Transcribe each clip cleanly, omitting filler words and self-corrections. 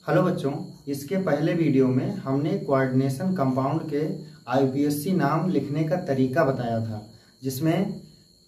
Hello बच्चों, इसके पहले वीडियो में हमने कोऑर्डिनेशन कंपाउंड के आईयूपीएसी नाम लिखने का तरीका बताया था, जिसमें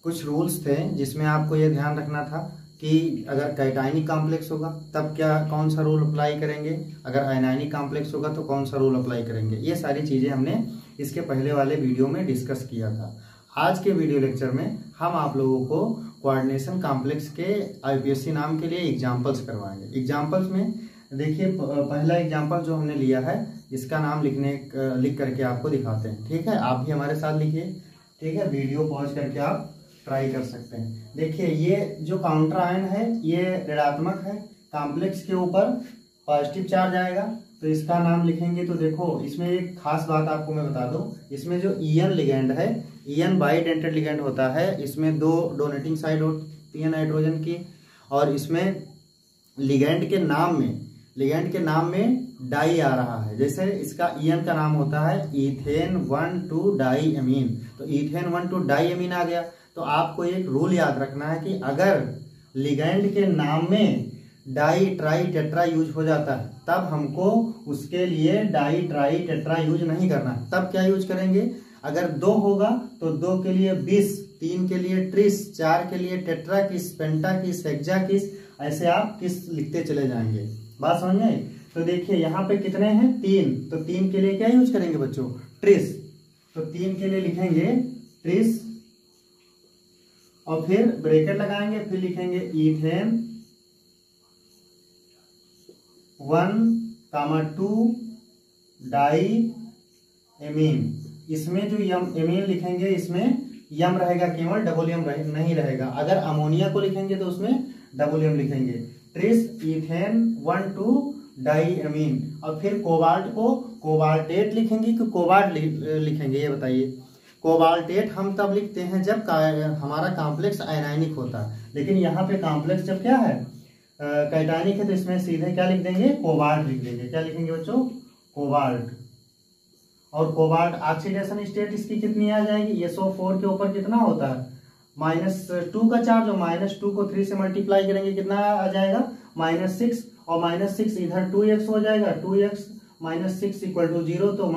कुछ रूल्स थे। जिसमें आपको ये ध्यान रखना था कि अगर कैटायनिक कॉम्प्लेक्स होगा तब कौन सा रूल अप्लाई करेंगे, अगर आयनायनिक कॉम्प्लेक्स होगा तो कौन सा रूल अप्लाई करेंगे। ये सारी चीज़ें हमने इसके पहले वाले वीडियो में डिस्कस किया था। आज के वीडियो लेक्चर में हम आप लोगों को कोऑर्डिनेशन कॉम्प्लेक्स के आईयूपीएसी नाम के लिए एग्जाम्पल्स करवाएंगे। एग्जाम्पल्स में देखिए, पहला एग्जाम्पल जो हमने लिया है इसका नाम लिख करके आपको दिखाते हैं। ठीक है, आप भी हमारे साथ लिखिए। ठीक है, वीडियो पॉज करके आप ट्राई कर सकते हैं। देखिए, ये जो काउंटर आयन है ये ऋणात्मक है, कॉम्प्लेक्स के ऊपर पॉजिटिव चार्ज आएगा, तो इसका नाम लिखेंगे। तो देखो, इसमें एक खास बात आपको मैं बता दूं, इसमें जो ईएन लिगेंड है, ईएन बाइडेंटेड लिगेंड होता है। इसमें दो डोनेटिंग साइड होती है नाइट्रोजन की, और इसमें लिगेंड के नाम में डाई आ रहा है। जैसे इसका ईएन का नाम होता है इथेन 1,2 डाई एमीन, तो इथेन 1,2 डाई एमीन आ गया। तो आपको एक रूल याद रखना है कि अगर लिगेंड के नाम में डाई ट्राई टेट्रा यूज हो जाता है तब हमको उसके लिए डाई ट्राई टेट्रा यूज नहीं करना है। तब क्या यूज करेंगे, अगर 2 होगा तो 2 के लिए 20, 3 के लिए ट्रिस, 4 के लिए टेट्रा किस, पेंटा किस, हेक्सा किस, ऐसे आप किस लिखते चले जाएंगे। बात समझ में? तो देखिए यहाँ पे कितने हैं, 3, तो 3 के लिए क्या यूज करेंगे बच्चों, ट्रिस। तो 3 के लिए लिखेंगे ट्रिस, और फिर ब्रैकेट लगाएंगे, फिर लिखेंगे इथेन 1,2 डाई एमीन। इसमें जो एमीन लिखेंगे इसमें यम रहेगा केवल, डबल यम नहीं रहेगा। अगर अमोनिया को लिखेंगे तो उसमें डबल यम लिखेंगे। ट्रिस इथेन 1,2 डाई एमीन, और फिर कोबाल्ट को कोबाल्टेट लिखेंगे कि कोबाल्ट लिखेंगे, ये बताइए। कोबाल्टेट हम तब लिखते हैं जब हमारा कॉम्प्लेक्स आयनायनिक होता है, लेकिन यहाँ पे कॉम्प्लेक्स जब क्या है, कैटायनिक है, तो इसमें सीधे क्या लिख देंगे, कोबाल्ट लिख देंगे। क्या लिखेंगे बच्चों, कोबाल्ट। और कोबाल्ट ऑक्सीडेशन स्टेट इसकी कितनी आ जाएगी, SO4 के ऊपर कितना होता है, -2 का चार्ज, और -2 को 3 से मल्टीप्लाई करेंगे कितना आ जाएगा, -6, और -6 इधर 2x हो जाएगा, 2x -6 = 0। तो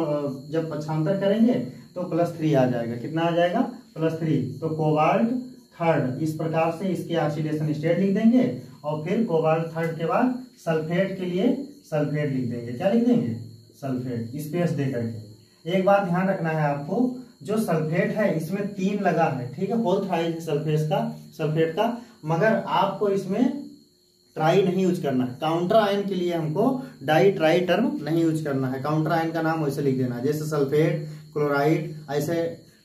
जब पक्षांतर करेंगे तो +3 आ जाएगा। कितना आ जाएगा, +3। तो कोबाल्ट 3rd, इस प्रकार से इसकी ऑक्सीडेशन स्टेट लिख देंगे। और फिर कोबाल्ट 3rd के बाद सल्फेट के लिए सल्फेट लिख देंगे। क्या लिख देंगे, सल्फेट, स्पेस दे करके। एक बात ध्यान रखना है आपको, जो सल्फेट है इसमें 3 लगा है, ठीक है, होल थ्राइज सल्फेट का, मगर आपको इसमें ट्राई नहीं यूज करना है। काउंटर आयन के लिए हमको डाई ट्राई टर्म नहीं यूज करना है। काउंटर आयन का नाम वैसे लिख देना है, जैसे सल्फेट, क्लोराइड ऐसे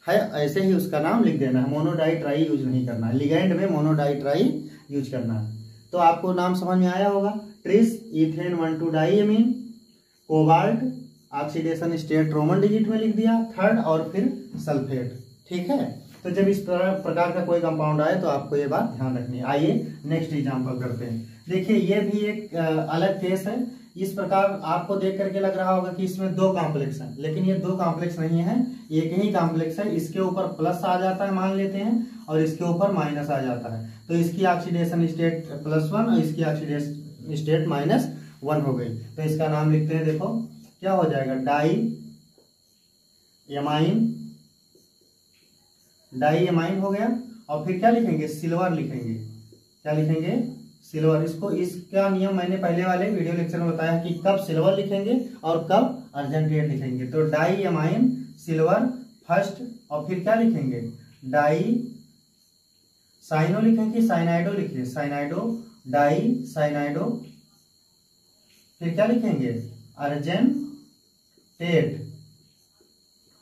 है, ऐसे ही उसका नाम लिख देना है। मोनोडाई ट्राई यूज नहीं करना है, लिगेंड में मोनोडाई ट्राई यूज करना है। तो आपको नाम समझ में आया होगा, tris ethane 1,2 di amine, cobalt oxidation state Roman digit में लिख दिया 3rd, और फिर सल्फेट। ठीक है, तो जब इस प्रकार का कोई कंपाउंड आए तो आपको ये बात ध्यान रखनी है। आइए नेक्स्ट एग्जांपल करते हैं। देखिए, ये भी एक अलग केस है। इस प्रकार आपको देख करके लग रहा होगा कि इसमें 2 कॉम्प्लेक्स हैं, लेकिन ये 2 कॉम्प्लेक्स नहीं है, एक ही कॉम्प्लेक्स है। इसके ऊपर प्लस आ जाता है मान लेते हैं, और इसके ऊपर माइनस आ जाता है। तो इसकी ऑक्सीडेशन स्टेट +1 और इसकी ऑक्सीडेशन स्टेट -1 हो गई। तो इसका नाम लिखते हैं, देखो क्या हो जाएगा, डाई एमाइन हो गया। और फिर क्या लिखेंगे, सिल्वर लिखेंगे। क्या लिखेंगे, सिल्वर। इसका नियम मैंने पहले वाले वीडियो लेक्चर में बताया कि कब सिल्वर लिखेंगे और कब अर्जेंटेट लिखेंगे। तो डाई एमाइन सिल्वर फर्स्ट, और फिर क्या लिखेंगे, डाई साइनो लिखेंगे, साइनाइडो लिखिए, साइनाइडो, डाई साइनाइडो। फिर क्या लिखेंगे,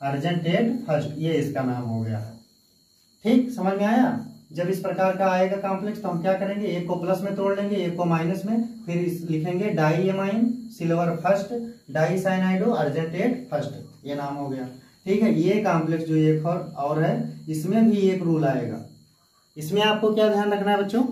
अर्जेंटेट फर्स्ट, ये इसका नाम हो गया है। ठीक, समझ में आया। जब इस प्रकार का आएगा कॉम्प्लेक्स तो हम क्या करेंगे, एक को प्लस में तोड़ लेंगे, एक को माइनस में, फिर लिखेंगे di amine silver first, di cyanido argentate first, ये नाम हो गया। ठीक है, ये कॉम्प्लेक्स जो एक और है, इसमें भी एक रूल आएगा। इसमें आपको क्या ध्यान रखना है बच्चों,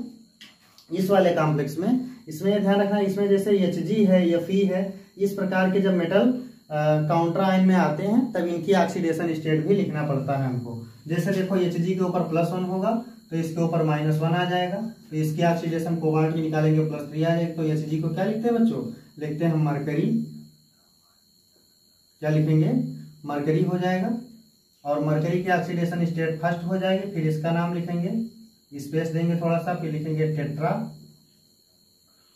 इस वाले कॉम्प्लेक्स में इसमें ध्यान रखना है, इसमें जैसे Hg है, Fe है, इस प्रकार के जब मेटल काउंटर आयन में आते हैं तब इनकी ऑक्सीडेशन स्टेट भी लिखना पड़ता है हमको। जैसे देखो, Hg के ऊपर +1 होगा तो इसके ऊपर -1 आ जाएगा। तो इसकी ऑक्सीडेशन कोबाल्ट की निकालेंगे +3 आ जाएगा। तो Hg को क्या लिखते हैं बच्चों, लिखते हैं मरकरी। क्या लिखेंगे, मरकरी हो जाएगा। और मरकरी की ऑक्सीडेशन स्टेट फर्स्ट हो जाएगी। फिर इसका नाम लिखेंगे, स्पेस देंगे थोड़ा सा, फिर लिखेंगे टेट्रा।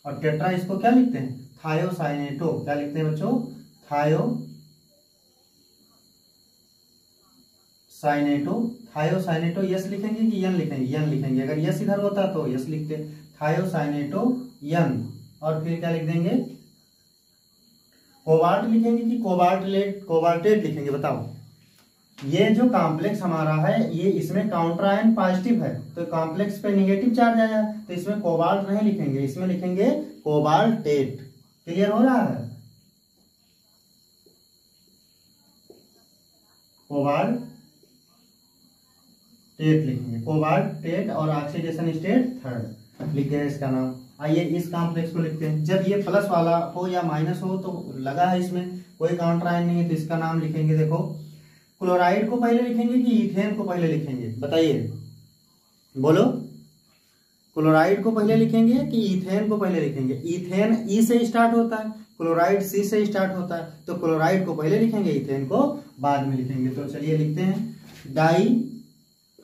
और टेट्रा इसको क्या लिखते हैं, थायोसाइनेटो। क्या लिखते हैं बच्चों, थायोसाइनेटो। यस लिखेंगे कि यन लिखेंगे, यन लिखेंगे। अगर यस इधर होता तो यस लिखते, थायोसाइनेटो यन। और फिर क्या लिख देंगे, कोबाल्ट लिखेंगे कि कोबाल्टेट लिखेंगे, बताओ। ये जो कॉम्प्लेक्स हमारा है, ये इसमें काउंटर आयन पॉजिटिव है, तो कॉम्प्लेक्स पे निगेटिव चार्ज आया, तो इसमें कोबाल्ट नहीं लिखेंगे, इसमें लिखेंगे कोबाल्टेट। क्लियर हो रहा है, कोबाल्टेट लिखेंगे, कोबाल्टेट। और ऑक्सीडेशन स्टेट थर्ड लिख गया इसका नाम। आइए इस कॉम्प्लेक्स को लिखते हैं। जब ये प्लस वाला हो या माइनस हो तो लगा है, इसमें कोई काउंटर आयन नहीं है, तो इसका नाम लिखेंगे। देखो, क्लोराइड को पहले लिखेंगे कि इथेन को पहले लिखेंगे, बताइए, बोलो। क्लोराइड को पहले लिखेंगे कि इथेन को पहले लिखेंगे। इथेन ई से स्टार्ट होता है, क्लोराइड सी से स्टार्ट होता है, तो क्लोराइड को पहले लिखेंगे, इथेन को बाद में लिखेंगे। तो चलिए लिखते हैं, डाई,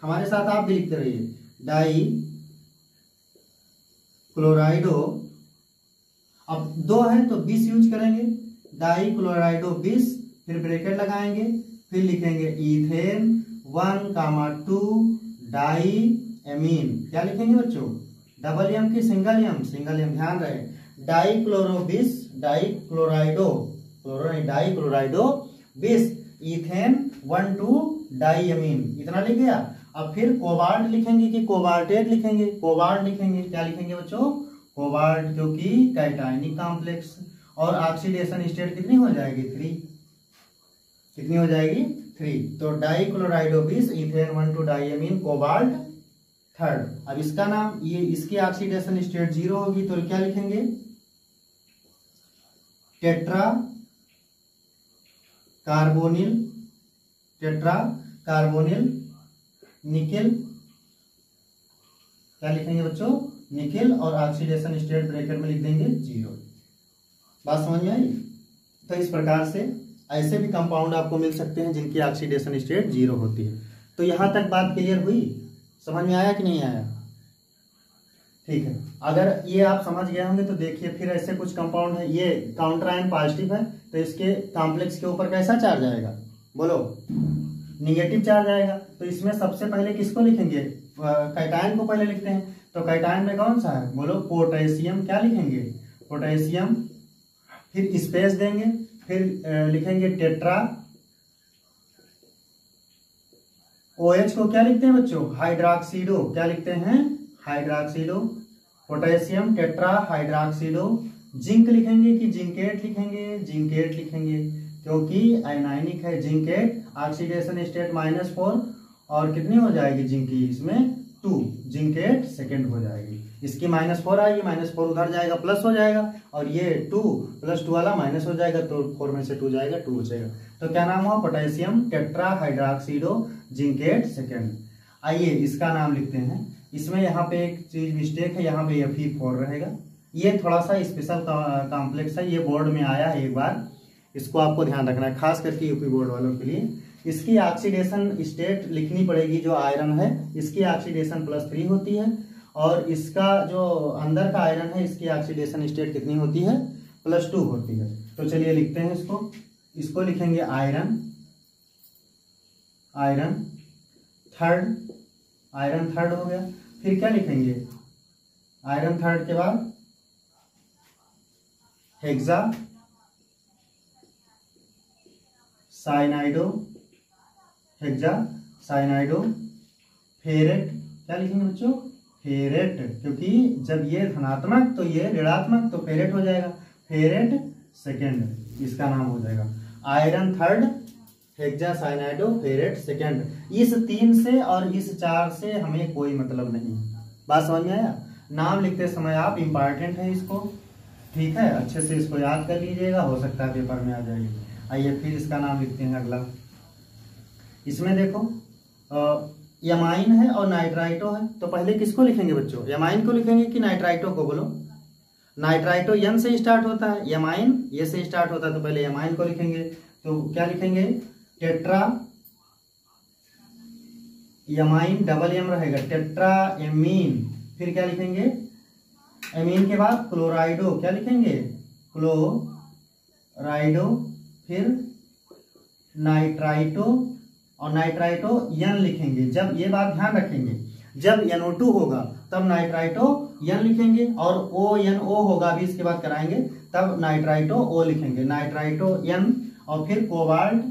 हमारे साथ आप भी लिखते रहिए, डाई क्लोराइडो। अब 2 है तो 20 यूज करेंगे, डाई क्लोराइडो 20, फिर ब्रैकेट लगाएंगे, फिर लिखेंगे इथेन 1,2 डाई एमीन। क्या लिखेंगे बच्चों, डबल एम की सिंगल एम, सिंगल एम, ध्यान रहे। डाई क्लोरो 20, डाई क्लोराइडो, क्लोरो नहीं, die chlorido 20, ethane 1,2 di amine, इतना लिख गया। अब फिर कोबाल्ट लिखेंगे कि कोबाल्टेट लिखेंगे, कोबाल्ट लिखेंगे। क्या लिखेंगे बच्चों, कोबाल्ट, क्योंकि कैटायनिक कॉम्प्लेक्स। और ऑक्सीडेशन स्टेट कितनी हो जाएगी, 3। कितनी हो जाएगी, 3। तो di chlorido 20, ethane 1,2 di amine, cobalt third. अब इसका नाम, ये इसकी ऑक्सीडेशन स्टेट 0 होगी, तो क्या लिखेंगे, tetra carbonyl, tetra carbonyl nickel. क्या लिखेंगे बच्चों, निकेल। और ऑक्सीडेशन स्टेट ब्रैकेट में लिख देंगे 0। बात समझ में आई। तो इस प्रकार से ऐसे भी कंपाउंड आपको मिल सकते हैं जिनकी ऑक्सीडेशन स्टेट 0 होती है। तो यहां तक बात क्लियर हुई, समझ में आया कि नहीं आया, ठीक है। अगर ये आप समझ गए होंगे तो देखिए, फिर ऐसे कुछ कंपाउंड है, ये काउंटर आयन पॉजिटिव है, तो इसके कॉम्प्लेक्स के ऊपर कैसा चार्ज आएगा, बोलो, निगेटिव चार्ज आएगा। तो इसमें सबसे पहले किसको लिखेंगे, कैटायन को पहले लिखते हैं। तो कैटायन में कौन सा है, बोलो, पोटेशियम। क्या लिखेंगे, पोटेशियम, फिर स्पेस देंगे, फिर लिखेंगे टेट्रा। OH को क्या लिखते हैं बच्चों, हाइड्रोक्सीडो। क्या लिखते हैं, hydroxido. Potassium tetra hydroxido. Zinc लिखेंगे कि जिंकेट लिखेंगे, जिंकेट लिखेंगे, क्योंकि आयनाइनिक है जिंकेट। ऑक्सीडेशन स्टेट -4, और कितनी हो जाएगी जिंक की, इसमें 2, जिंकेट सेकेंड हो जाएगी। इसकी -4 आएगी, -4 उधर जाएगा, प्लस हो जाएगा, और ये 2 + 2 वाला माइनस हो जाएगा, तो 4 में से 2 जाएगा, 2 बचेगा। तो क्या नाम हुआ, पोटेशियम टेट्रा हाइड्रोक्सीडो जिंकेट सेकेंड। आइए इसका नाम लिखते हैं। इसमें यहाँ पे एक चीज मिस्टेक है, यहाँ पे Fe4 रहेगा। ये थोड़ा सा स्पेशल कॉम्प्लेक्स है, ये बोर्ड में आया है एक बार, इसको आपको ध्यान रखना है, खास करके यूपी बोर्ड वालों के लिए। इसकी ऑक्सीडेशन स्टेट लिखनी पड़ेगी, जो आयरन है इसकी ऑक्सीडेशन +3 होती है, और इसका जो अंदर का आयरन है इसकी ऑक्सीडेशन स्टेट कितनी होती है, +2 होती है। तो चलिए लिखते हैं इसको लिखेंगे आयरन, आयरन थर्ड हो गया। फिर क्या लिखेंगे, आयरन थर्ड के बाद हेक्सा साइनाइडो, हेक्सा साइनाइडो। फेरेट, क्या लिखेंगे बच्चों, फेरेट, क्योंकि जब ये धनात्मक तो ये ऋणात्मक, तो फेरेट हो जाएगा, फेरेट सेकेंड इसका नाम हो जाएगा। Iron third, hexa cyanido, ferrate second. इस 3 से और इस 4 से हमें कोई मतलब नहीं। बात समझ में आया। नाम लिखते समय आप इंपॉर्टेंट है इसको, ठीक है, अच्छे से इसको याद कर लीजिएगा, हो सकता है पेपर में आ जाएगी। आइए फिर इसका नाम लिखते हैं अगला। इसमें देखो यमाइन है और नाइट्राइटो है, तो पहले किसको लिखेंगे बच्चों, यमाइन को लिखेंगे कि नाइट्राइटो को, बोलो। नाइट्राइटो यन से स्टार्ट होता है, यमाइन ये से स्टार्ट होता है, तो पहले यमाइन को लिखेंगे। तो क्या लिखेंगे, टेट्रा यमाइन, डबल एम रहेगा, टेट्रा एमीन। फिर क्या लिखेंगे, एमीन के बाद क्लोराइडो, क्या लिखेंगे, क्लोराइडो। फिर नाइट्राइटो, और नाइट्राइटो यन लिखेंगे। जब ये बात ध्यान रखेंगे, जब NO2 होगा तब नाइट्राइटो यन लिखेंगे, और ONO होगा, अभी इसके बाद कराएंगे, तब नाइट्राइटो O लिखेंगे, नाइट्राइटो यन। और फिर कोबाल्ट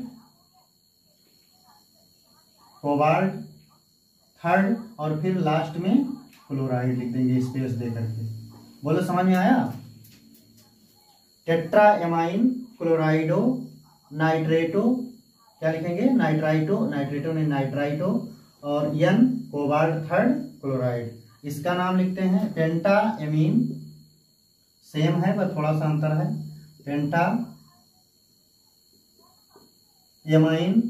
थर्ड, और फिर लास्ट में क्लोराइड लिख देंगे स्पेस दे करके। बोलो समझ में आया। टेट्रा एमाइन, क्लोराइडो, नाइट्रेटो, क्या लिखेंगे, नाइट्राइटो, नाइट्रेटो नहीं नाइट्राइटो, और यन कोबाल्ट थर्ड क्लोराइड। इसका नाम लिखते हैं पेंटा एमीन, सेम है पर थोड़ा सा अंतर है, पेंटा एमाइन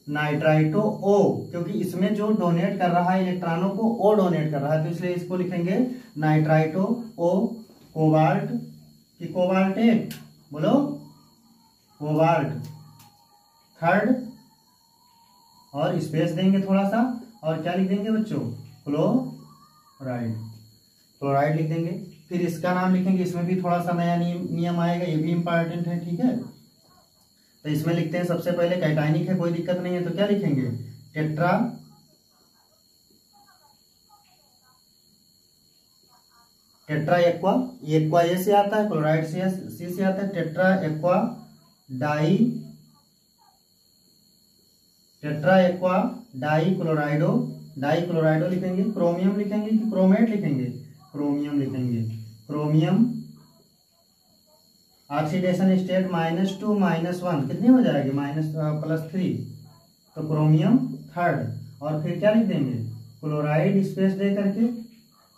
नाइट्राइटो O, क्योंकि इसमें जो डोनेट कर रहा है इलेक्ट्रॉनों को O डोनेट कर रहा है, तो इसलिए इसको लिखेंगे नाइट्राइटो O। कोबाल्ट की कोबाल्टेट, बोलो कोबाल्ट थर्ड, और स्पेस देंगे थोड़ा सा, और क्या लिख देंगे बच्चों, क्लोराइड लिख देंगे। फिर इसका नाम लिखेंगे, इसमें भी थोड़ा सा नया नियम आएगा, ये भी इंपॉर्टेंट है, ठीक है। तो इसमें लिखते हैं सबसे पहले, कैटाइनिक है कोई दिक्कत नहीं है, तो क्या लिखेंगे, टेट्रा एक्वा ए से आता है, क्लोराइड सी से आता है, टेट्रा एक्वा डाई क्लोराइडो लिखेंगे। क्रोमियम लिखेंगे कि क्रोमेट लिखेंगे, क्रोमियम लिखेंगे। क्रोमियम ऑक्सीडेशन स्टेट -2 -1 कितनी हो जाएगी, +3, तो क्रोमियम थर्ड। और फिर क्या लिख देंगे, क्लोराइड स्पेस दे करके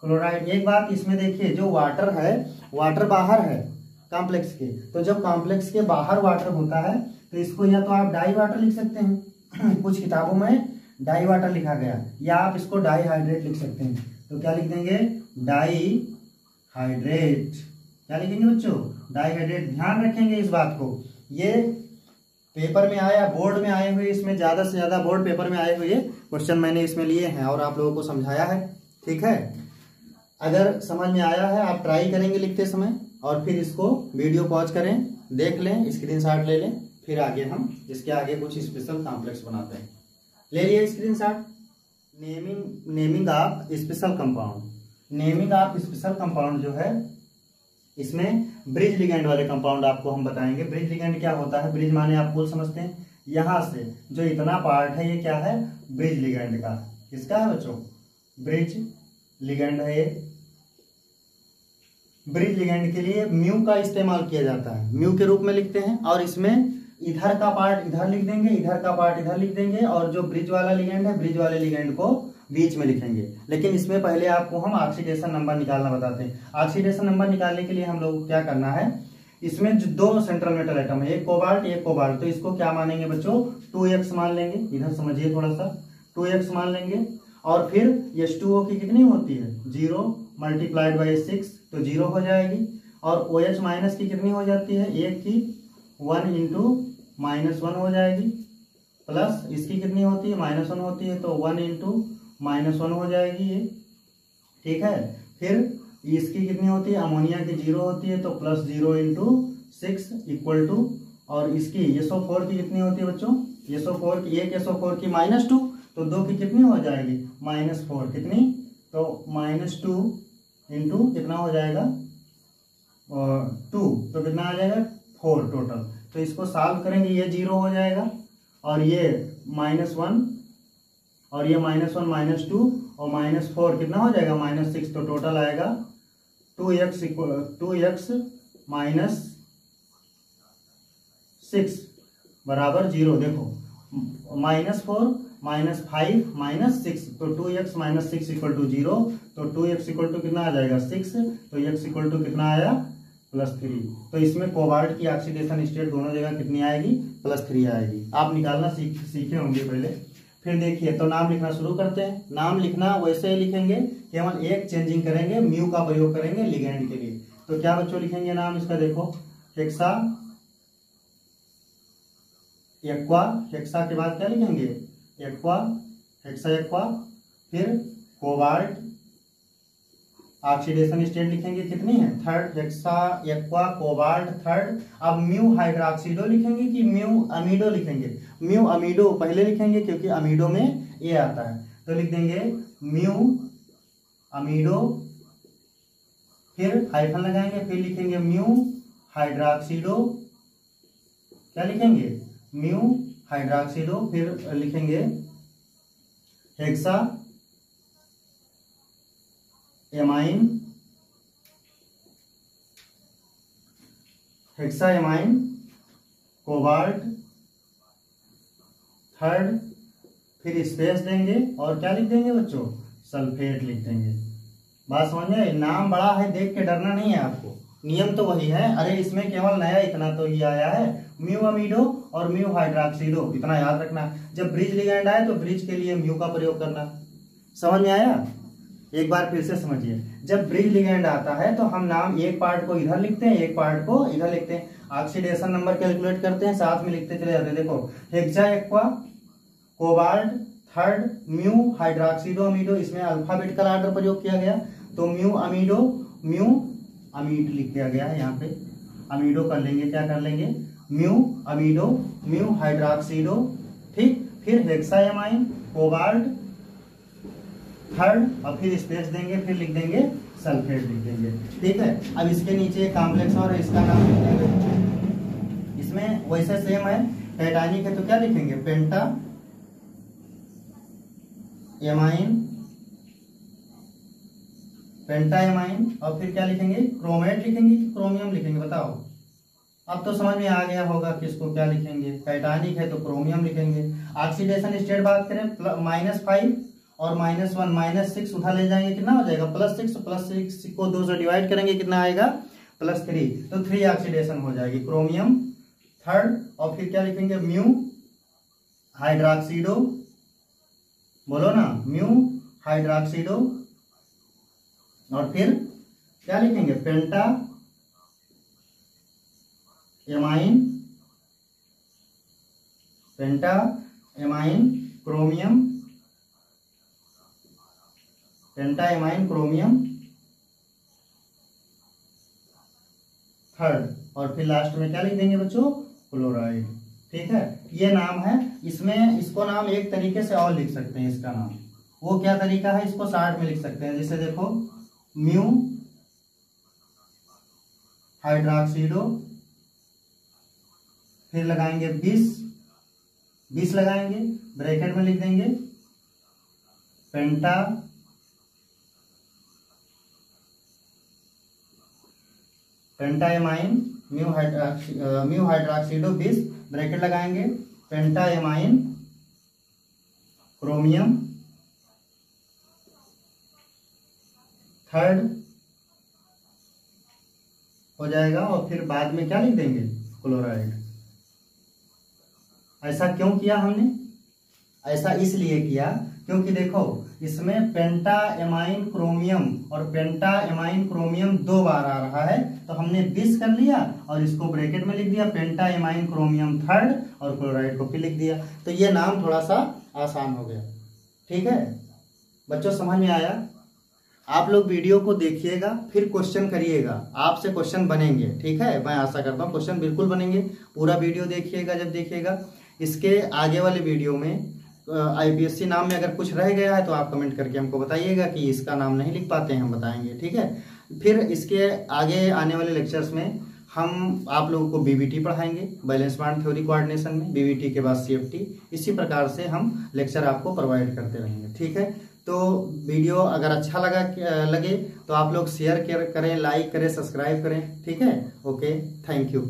क्लोराइड। एक बात इसमें देखिए, जो वाटर है, वाटर बाहर है कॉम्प्लेक्स के, तो जब कॉम्प्लेक्स के बाहर वाटर होता है तो इसको या तो आप डाई वाटर लिख सकते हैं कुछ किताबों में डाई वाटर लिखा गया, या आप इसको डाई हाइड्रेट लिख सकते हैं। तो क्या लिख देंगे, डाई हाइड्रेट। क्या लिखेंगे बच्चों, डाई हाइड्रेट। ध्यान रखेंगे इस बात को, ये पेपर में आया, बोर्ड में आए हुए, इसमें ज्यादा से ज्यादा बोर्ड पेपर में आए हुए क्वेश्चन मैंने इसमें लिए हैं और आप लोगों को समझाया है, ठीक है। अगर समझ में आया है, आप ट्राई करेंगे लिखते समय, और फिर इसको वीडियो पॉज करें, देख लें, स्क्रीनशॉट ले लें, फिर आगे हम इसके आगे कुछ स्पेशल कॉम्प्लेक्स बनाते हैं। ले लिए screenshot. Naming of special compound. Naming of special compound जो है, इसमें ब्रिज लिगेंड वाले कंपाउंड आपको हम बताएंगे। ब्रिज लिगेंड क्या होता है, ब्रिज माने आप बोल समझते हैं, यहां से जो इतना पार्ट है ये क्या है, ब्रिज लिगेंड का। किसका है बच्चों, ब्रिज लिगेंड है ये। ब्रिज लिगेंड के लिए म्यू का इस्तेमाल किया जाता है, म्यू के रूप में लिखते हैं, और इसमें इधर का पार्ट इधर लिख देंगे, इधर का पार्ट इधर लिख देंगे, और जो ब्रिज वाला लिगेंड है, ब्रिज वाले लिगेंड को बीच में लिखेंगे। लेकिन इसमें पहले आपको हम ऑक्सीडेशन नंबर निकालना बताते हैं। ऑक्सीडेशन नंबर निकालने के लिए हम लोग को क्या करना है, इसमें जो दो सेंट्रल मेटल एटम है, एक कोबाल्ट, तो इसको क्या मानेंगे बच्चों, 2x मान लेंगे। इधर समझिए थोड़ा सा, 2x मान लेंगे। और फिर H2O की कितनी होती है, 0 × 6, तो 0 हो जाएगी। और OH माइनस की कितनी हो जाती है, 1 की 1 × -1 हो जाएगी, प्लस इसकी कितनी होती है, -1 होती है, तो 1 × -1 हो जाएगी ये, ठीक है। फिर इसकी कितनी होती है, अमोनिया की 0 होती है, तो +0 × 6 = और इसकी SO4 की कितनी होती है बच्चों, SO4 की, एक SO4 की -2, तो 2 की कितनी हो जाएगी, -4, कितनी, तो -2 × कितना हो जाएगा, 2, तो कितना आ जाएगा, 4 टोटल। तो इसको सॉल्व करेंगे, ये 0 हो जाएगा, और ये -1, और ये -1 -2 और -4 कितना हो जाएगा, -6, तो टोटल आएगा 2x -6 बराबर 0। देखो -4 -5 -6, तो 2x -6 = 0, तो 2x = कितना आ जाएगा, 6, तो x = कितना आया, +3। तो इसमें कोबाल्ट की ऑक्सीडेशन स्टेट दोनों जगह कितनी आएगी, +3 आएगी। आप निकालना सीखे होंगे पहले। फिर देखिए, तो नाम लिखना शुरू करते हैं। नाम लिखना वैसे ही लिखेंगे, केवल एक चेंजिंग करेंगे, म्यू का प्रयोग करेंगे लिगेंड के लिए। तो क्या बच्चों लिखेंगे नाम इसका, देखो हेक्सा एक्वा, हेक्सा के बाद क्या लिखेंगे, एक्वा, हेक्सा एक्वा, फिर कोबाल्ट ऑक्सीडेशन स्टेट लिखेंगे कितनी है, 3rd, hexa aqua cobalt 3rd। अब म्यू हाइड्रोक्सीडो लिखेंगे कि म्यू अमीडो लिखेंगे, म्यू अमीडो पहले लिखेंगे क्योंकि अमीडो में ए आता है, तो लिख देंगे म्यू अमीडो, फिर हाइफन लगाएंगे, फिर लिखेंगे म्यू हाइड्रोक्सीडो, क्या लिखेंगे, म्यू हाइड्रोक्सीडो, फिर लिखेंगे hexa amine, hexa amine cobalt 3rd, फिर स्पेस देंगे और क्या लिख देंगे बच्चों, सल्फेट लिख देंगे। बात समझ में? नाम बड़ा है, देख के डरना नहीं है आपको, नियम तो वही है। अरे इसमें केवल नया इतना तो ही आया है, म्यू अमीडो और म्यू हाइड्रोक्सीडो, इतना याद रखना। जब ब्रिज लिगेंड आए तो ब्रिज के लिए म्यू का प्रयोग करना। समझ में आया? एक बार फिर से समझिए, जब ब्रिज लिगेंड आता है तो हम नाम एक पार्ट को इधर लिखते हैं, एक पार्ट को इधर लिखते हैं, ऑक्सीडेशन नंबर कैलकुलेट करते हैं, साथ में लिखते चले जाते हैं। देखो hexa aqua cobalt 3rd, mu hydroxido amido, इसमें अल्फाबेटिकल ऑर्डर प्रयोग किया गया, तो म्यू अमीडो, म्यू अमीड लिख दिया गया है यहाँ पे, अमीडो कर लेंगे, क्या कर लेंगे, म्यू अमीडो, म्यू हाइड्रोक्सीडो, ठीक, फिर हेक्साएमाइन कोबाल्ट 3rd, और फिर स्पेस देंगे, फिर लिख देंगे सल्फेट लिख देंगे, ठीक है। अब इसके नीचे कॉम्प्लेक्स और इसका नाम लिख देंगे, इसमें वैसे सेम है, टाइटैनिक है तो क्या लिखेंगे, पेंटा एमाइन, पेंटा एमाइन, और फिर क्या लिखेंगे, क्रोमेट लिखेंगे कि क्रोमियम लिखेंगे, बताओ। अब तो समझ में आ गया होगा किसको क्या लिखेंगे, टाइटैनिक है तो क्रोमियम लिखेंगे। ऑक्सीडेशन स्टेट बात करें, -5 और -1 -6 उधर ले जाएंगे, कितना हो जाएगा, +6, +6 को 2 से डिवाइड करेंगे, कितना आएगा, +3, तो 3 ऑक्सीडेशन हो जाएगी, क्रोमियम 3rd, और फिर क्या लिखेंगे, म्यू हाइड्रोक्सीडो, बोलो ना, म्यू हाइड्रोक्सीडो, और फिर क्या लिखेंगे, पेंटा एमाइन, पेंटा एमाइन क्रोमियम, पेंटा एमाइन क्रोमियम 3rd, और फिर लास्ट में क्या लिख देंगे बच्चों, क्लोराइड, ठीक है। ये नाम है, इसमें इसको नाम एक तरीके से और लिख सकते हैं, इसका नाम, वो क्या तरीका है, इसको शार्ट में लिख सकते हैं, जैसे देखो म्यू हाइड्रोक्सीडो, फिर लगाएंगे 20 लगाएंगे, ब्रैकेट में लिख देंगे पेंटा एमाइन म्यू हाइड्रोक्सीडो 20, ब्रैकेट लगाएंगे, पेंटा एमाइन क्रोमियम 3rd हो जाएगा, और फिर बाद में क्या लिख देंगे, क्लोराइड। ऐसा क्यों किया हमने, ऐसा इसलिए किया क्योंकि देखो इसमें पेंटा एमाइन क्रोमियम और पेंटा एमाइन क्रोमियम 2 बार आ रहा है, तो हमने 20 कर लिया और इसको ब्रैकेट में लिख दिया पेंटा एमाइन क्रोमियम 3rd, और क्लोराइड को फिर लिख दिया, तो ये नाम थोड़ा सा आसान हो गया, ठीक है बच्चों, समझ में आया। आप लोग वीडियो को देखिएगा, फिर क्वेश्चन करिएगा, आपसे क्वेश्चन बनेंगे, ठीक है, मैं आशा करता हूँ क्वेश्चन बिल्कुल बनेंगे। पूरा वीडियो देखिएगा, जब देखिएगा इसके आगे वाले वीडियो में IPSC नाम में अगर कुछ रह गया है तो आप कमेंट करके हमको बताइएगा कि इसका नाम नहीं लिख पाते हैं, हम बताएंगे, ठीक है। फिर इसके आगे आने वाले लेक्चर्स में हम आप लोगों को BBT पढ़ाएंगे, बैलेंस बांड थ्योरी कोऑर्डिनेशन में, BBT के बाद CFT, इसी प्रकार से हम लेक्चर आपको प्रोवाइड करते रहेंगे, ठीक है। तो वीडियो अगर अच्छा लगे तो आप लोग शेयर करें, लाइक करें, सब्सक्राइब करें, ठीक है। Okay, thank you.